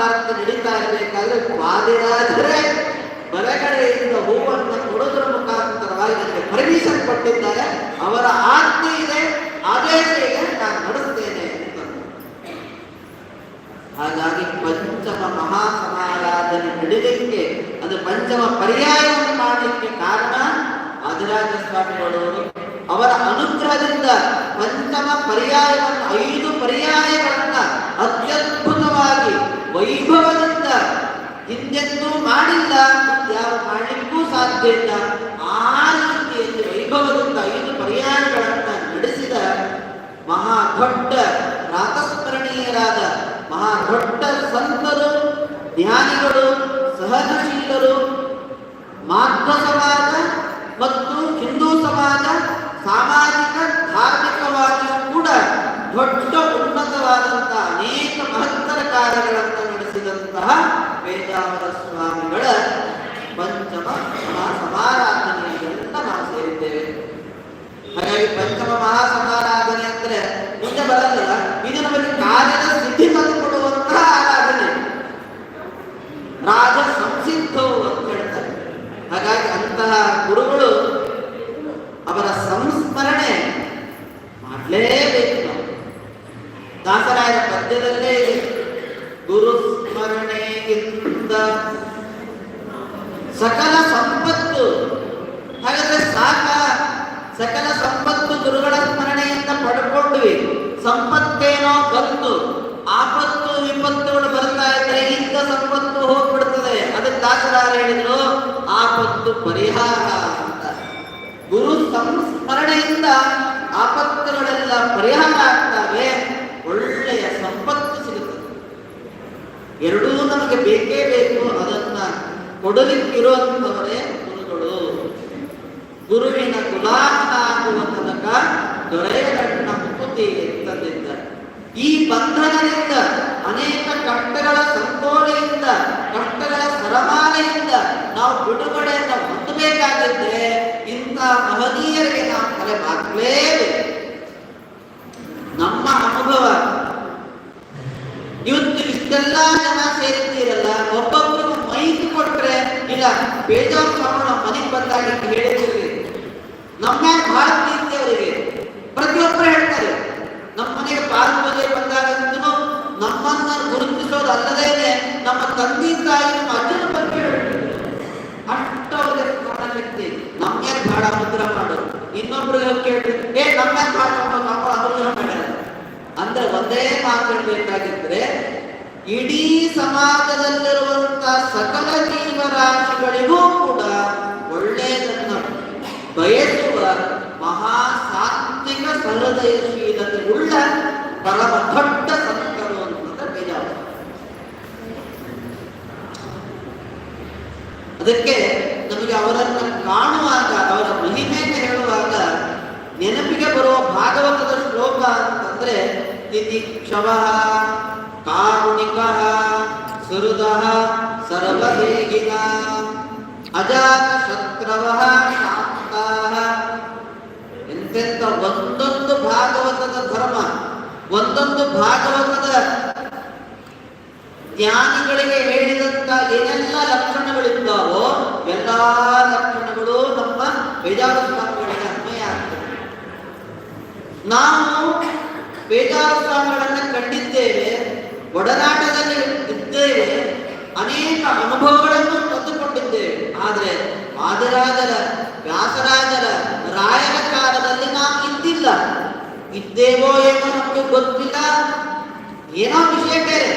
ಮಹಾಭಾರತ ನಡೀತಾ ಇರಬೇಕಾದ್ರೆ ವಾದಿರಾಜರೇ ಬಲಗಡೆಯಿಂದ ಹೂವನ್ನು ಕೊಡೋದ್ರ ಮುಖಾಂತರವಾಗಿ ನನಗೆ ಪರ್ಮಿಷನ್ ಕೊಟ್ಟಿದ್ದಾರೆ, ಅವರ ಆಜ್ಞೆ ಇದೆ, ಆದೇಶ ಇದೆ, ನಾನು ನಡೆಸ್ತೇನೆ ಅಂತ. ಹಾಗಾಗಿ ಪಂಚಮ ಮಹಾಸಮಾರಾಧನೆ ನಡೀಲಿಕ್ಕೆ, ಅದು ಪಂಚಮ ಪರ್ಯಾಯವನ್ನು ಮಾಡಲಿಕ್ಕೆ ಕಾರಣ ವಾದಿರಾಜ ಸ್ವಾಮಿಗಳವರು. ಅವರ ಅನುಗ್ರಹದಿಂದ ಪಂಚಮ ಪರ್ಯಾಯವನ್ನು 5 ಪರ್ಯಾಯಗಳನ್ನ ಅತ್ಯದ್ಭುತವಾಗಿ ವೈಭವದಿಂದ ಹಿಂದೆಂದೂ ಮಾಡಿಲ್ಲ, ಯಾವ ಮಾಡಲಿಕ್ಕೂ ಸಾಧ್ಯ ಇಲ್ಲ. ಆ ರೀತಿಯಲ್ಲಿ ವೈಭವದಿಂದ 5 ಪರ್ಯಾಯಗಳನ್ನ ನಡೆಸಿದ ಮಹಾ ದೊಡ್ಡ ಪ್ರಾತಸ್ಮರಣೀಯರಾದ ಮಹಾ ದೊಡ್ಡ ಸಂತರು, ಜ್ಞಾನಿಗಳು, ಸಹನಶೀಲರು, ಮಾಧ್ವ ಸಮಾಜ ಮತ್ತು ಹಿಂದೂ ಸಮಾಜ ಸಾಮಾಜಿಕ ಧಾರ್ಮಿಕವಾಗಿಯೂ ಕೂಡ ದೊಡ್ಡ ಉನ್ನತವಾದಂತಹ ಅನೇಕ ಮಹತ್ತರ ಕಾರ್ಯಗಳನ್ನು ನಡೆಸಿದಂತಹ ವೇದಾವರ ಸ್ವಾಮಿಗಳ ಪಂಚಮ ಮಹಾಸಮಾರಾಧನೆಯನ್ನ ನಾವು ಸೇರಿದ್ದೇವೆ. ಹಾಗಾಗಿ ಪಂಚಮ ಮಹಾಸಮಾರಾಧನೆ ಅಂದ್ರೆ ಮುಂದೆ ಬರಲ್ಲ, ಇದು ನಮಗೆ ಕಾರ್ಯದ ಸಿದ್ಧಿ ತಂದುಕೊಡುವಂತಹ ಆರಾಧನೆ, ರಾಜ ಸಂಸಿದ್ಧವು ಅಂತ ಹೇಳ್ತಾರೆ. ಹಾಗಾಗಿ ಅಂತಹ ಗುರುಗಳು ಅವರ ಸಂಸ್ಮರಣೆ ಮಾಡಲೇಬೇಕು. ನಾವು ದಾಸರಾಯರ ಪದ್ಯದಲ್ಲೇ ಇದೆ, ಗುರು ಸ್ಮರಣೆಗಿಂತ ಸಕಲ ಸಂಪತ್ತು. ಹಾಗಾದ್ರೆ ಸಾಕ, ಸಕಲ ಸಂಪತ್ತು ಗುರುಗಳ ಸ್ಮರಣೆಯಿಂದ ಪಡ್ಕೊಂಡ್ವಿ, ಸಂಪತ್ತೇನೋ ಬಂತು, ಆಪತ್ತು ವಿಪತ್ತುಗಳು ಬರ್ತಾ ಇದ್ರೆ ಇದ್ದ ಸಂಪತ್ತು ಹೋಗ್ಬಿಡ್ತದೆ. ಅದಕ್ಕೆ ದಾಸರಾಯರು ಹೇಳಿದ್ರು ಆಪತ್ತು ಪರಿಹಾರ ಅಂತ. ಗುರು ಸಂಸ್ಮರಣೆಯಿಂದ ಆಪತ್ತುಗಳೆಲ್ಲ ಪರಿಹಾರ ಆಗ್ತವೆ, ಒಳ್ಳೆಯ ಸಂಪತ್ತು ಸಿಗುತ್ತದೆ. ಎರಡೂ ನಮಗೆ ಬೇಕೇ ಬೇಕು. ಅದನ್ನ ಕೊಡಲಿಕ್ಕಿರುವಂತವರೇ ಗುರುಗಳು. ಗುರುವಿನ ಗುಲಾಮನಾಗುವ ತನಕ ದೊರೆಯದಣ್ಣ ಮುಕುತಿ ಎಂತಂದಿದ್ದಾರೆ. ಈ ಬಂಧನದಿಂದ, ಅನೇಕ ಕಷ್ಟಗಳ ಸಂಕೋಲೆಯಿಂದ, ಕಷ್ಟಗಳ ಸರಮಾಲೆಯಿಂದ ನಾವು ಬಿಡುಗಡೆಯನ್ನು ಹೊಂದಬೇಕಾಗಿದ್ರೆ ಇಂಥ ಮಹನೀಯರಿಗೆ ನಾವು ತಲೆ ಬಾಗಲೇಬೇಕು. ನಮ್ಮ ಅನುಭವ ಇವತ್ತು ಇಷ್ಟೆಲ್ಲ ಜನ ಸೇರಿದ್ದೀರಲ್ಲ, ಒಬ್ಬೊಬ್ಬರು ಮೈಕ್ ಕೊಟ್ರೆ ಇಲ್ಲ ಬೇಜಾರು ಸ್ವಾಮಿ ಮನೆಗೆ ಬಂದಾಗ ಹೇಳಿದ್ರಿ, ನಮ್ಮ ಬಹಳ ಪ್ರೀತಿ ಅವರಿಗೆ. ಪ್ರತಿಯೊಬ್ಬರು ಹೇಳ್ತಾರೆ, ನಮ್ಮ ಮನೆಗೆ ಪಾಲ್ಪೂಜೆ ಬಂದಾಗಂತೂ ನಮ್ಮನ್ನ ಗುರುತಿಸೋದು ಅಲ್ಲದೇನೆ ನಮ್ಮ ತಂದೆ ತಾಯಿ, ನಮ್ಮ ಅಜ್ಜನ ಬಗ್ಗೆ ಹೇಳ್ತಿದ್ರು. ಅಷ್ಟು ಅವರಿಗೆ ಶಕ್ತಿ. ನಮ್ಗೆ ಬಹಳ ಅನುಗ್ರಹ ಮಾಡೋದು, ಇನ್ನೊಬ್ರಿಗೆ ಕೇಳ್ತಿದ್ರು ನಮ್ಗೆ ಬಹಳ ಅನುಗ್ರಹ ಮಾಡ್ಯಾರ ಅಂದ್ರೆ ಒಂದೇ ಮಾತಾಡ್ಬೇಕಾಗಿದ್ರೆ ಇಡೀ ಸಮಾಜದಲ್ಲಿರುವಂತಹ ಸಕಲ ಜೀವರಾಶಿಗಳಿಗೂ ಕೂಡ ಒಳ್ಳೆಯದನ್ನು ಬಯಸುವ ಮಹಾ ಸಾತ್ವಿಕ ಸಹೃದಯಶೀಲತೆ ಉಳ್ಳ ಪರಮ ದೊಡ್ಡ ಸಂತರು ಅಂತ ಬೇಜಾರು. ಅದಕ್ಕೆ ನಮಗೆ ಅವರನ್ನು ಕಾಣುವಾಗ, ಅವರ ಮಹಿಮೆಯನ್ನು ಹೇಳುವಾಗ ನೆನಪಿಗೆ ಬರುವ ಭಾಗವತದ ಶ್ಲೋಕ ಅಂತಂದ್ರೆ ತಿತಿಕ್ಷವಃ ಕಾರುಣಿಕಃ ಸುಹೃದಃ ಸರ್ವದೇಹಿನಃ ಅಜಾತ ಶತ್ರವಃ ಶಾಂತಃ. ಎಂತೆಂತ ಒಂದೊಂದು ಭಾಗವತದ ಧರ್ಮ, ಒಂದೊಂದು ಭಾಗವತದ ಜ್ಞಾನಿಗಳಿಗೆ ಹೇಳಿದಂತ ಏನೆಲ್ಲ ಲಕ್ಷಣಗಳಿದ್ದಾವೋ ಎಲ್ಲಾ ಲಕ್ಷಣಗಳು ನಮ್ಮ ವೇದಾಂತ ಸ್ವಾಮಿಗಳಿಗೆ ಅನ್ವಯ ಆಗ್ತದೆ. ನಾವು ವೇದಾಂತ ಸ್ವಾಮಿಗಳನ್ನು ಕಂಡಿದ್ದೇವೆ, ಒಡನಾಟದಲ್ಲಿ ಇದ್ದೇವೆ, ಅನೇಕ ಅನುಭವಗಳನ್ನು ತಂದುಕೊಂಡಿದ್ದೇವೆ. ಆದರೆ ವಾದರಾಜರ, ವ್ಯಾಸರಾಜರ, ರಾಯರ ಕಾಲದಲ್ಲಿ ನಾವು ಇದ್ದಿಲ್ಲ. ಇದ್ದೇವೋ ಏನೋ ನಮಗೆ ಗೊತ್ತಿಲ್ಲ, ಏನೋ ವಿಷಯ ಬೇರೆ.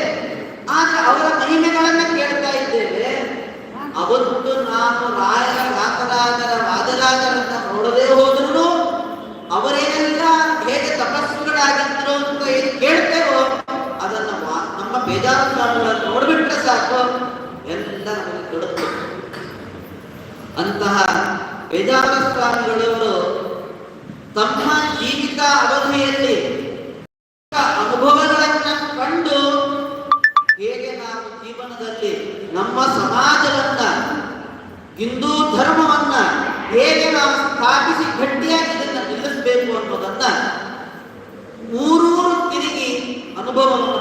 ಆದ್ರೆ ಅವರ ಮಹಿಮೆಗಳನ್ನು ಕೇಳ್ತಾ ಇದ್ದೇವೆ. ಅವತ್ತು ನಾವು ರಾಯರ, ವ್ಯಾಸರಾಜರ, ವಾದರಾಜರನ್ನ ನೋಡದೇ ಹೋದ್ರು ಅವರೇನೆಲ್ಲ ಹೇಗೆ ತಪಸ್ಸುಗಳಾಗಿದ್ರು ಅಂತ ಏನು ಕೇಳ್ತೇವೋ ಅದನ್ನ ನಮ್ಮ ಬೇಜಾರು ಸ್ವಾಮಿಗಳನ್ನು ನೋಡ್ಬಿಟ್ರೆ ಸಾಕು, ಎಲ್ಲ ನಮಗೆ ಕೊಡುತ್ತೆ. ಅಂತಹ ಬೇಜಾರ ಸ್ವಾಮಿಗಳವರು ತಮ್ಮ ಜೀವಿತ ಅವಧಿಯಲ್ಲಿ ಅನುಭವಗಳನ್ನು ಕಂಡು ಹೇಗೆ ನಾವು ಜೀವನದಲ್ಲಿ ನಮ್ಮ ಸಮಾಜವನ್ನ, ಹಿಂದೂ ಧರ್ಮವನ್ನ ಹೇಗೆ ನಾವು ಸ್ಥಾಪಿಸಿ ಗಟ್ಟಿಯಾಗಿ ಇದನ್ನು ನಿಲ್ಲಿಸಬೇಕು ಅನ್ನೋದನ್ನ ಊರೂರು ತಿರುಗಿ ಅನುಭವವನ್ನು